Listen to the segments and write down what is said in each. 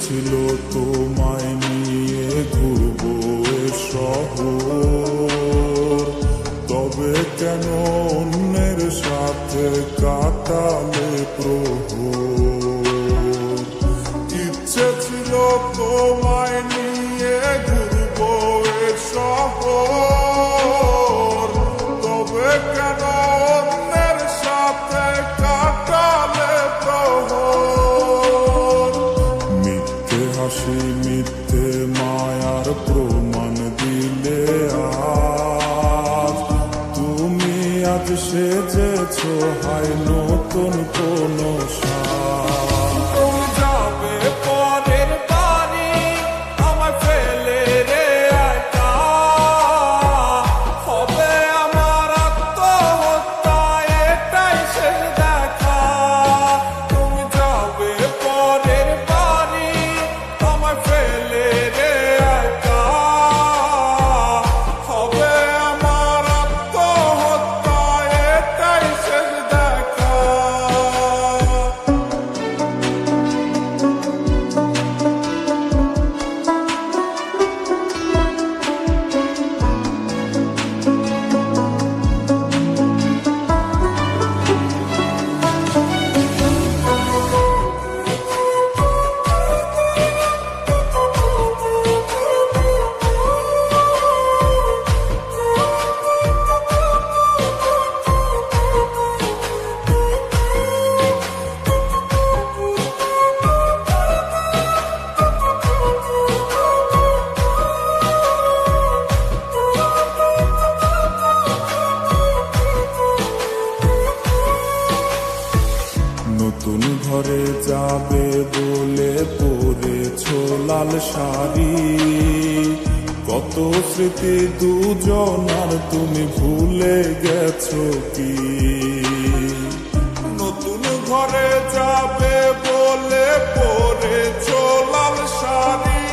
ছিল তোমায় নিয়ে ঘুরবো এ শহর, তবে কেন অন্যের সাথে কাটালে প্রহর। ইচ্ছে ছিল তোমায় নিয়ে ঘুরবো এ শহর, তবে কেন অন্যের সাথে কাটালে প্রহর। মিথ্যে হাসি মিথ্যে মায়ার প্রমাণ দিলে আজ, তুমি আজ সেজেছ হায় নতুন কোন সাজ। তুমি যাবে পরের বাড়ি আমায় ফেলে রে একা, হবে আমার আত্মহত্যা এটাই শেষ দেখা। তুমি যাবে পরের বাড়ি আমায় ফেলে রে একা, হবে আমার আত্মহত্যা এটাই শেষ দেখা। নতুন ঘরে যাবে বলে পরেছ লাল শাড়ি, কত স্মৃতি দুজনার তুমি ভুলে গেছো কি। নতুন ঘরে যাবে বলে পরেছ লাল শাড়ি,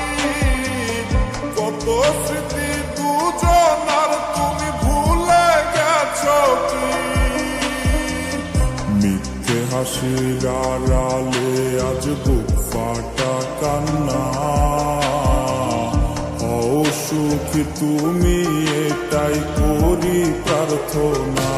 কত স্মৃতি দুজনার তুমি ভুলে গেছো কি। মিথ্যে হাসির আড়ালে আজ বুক ফাটা কান্না, হও সুখী তুমি এটাই করি প্রার্থনা।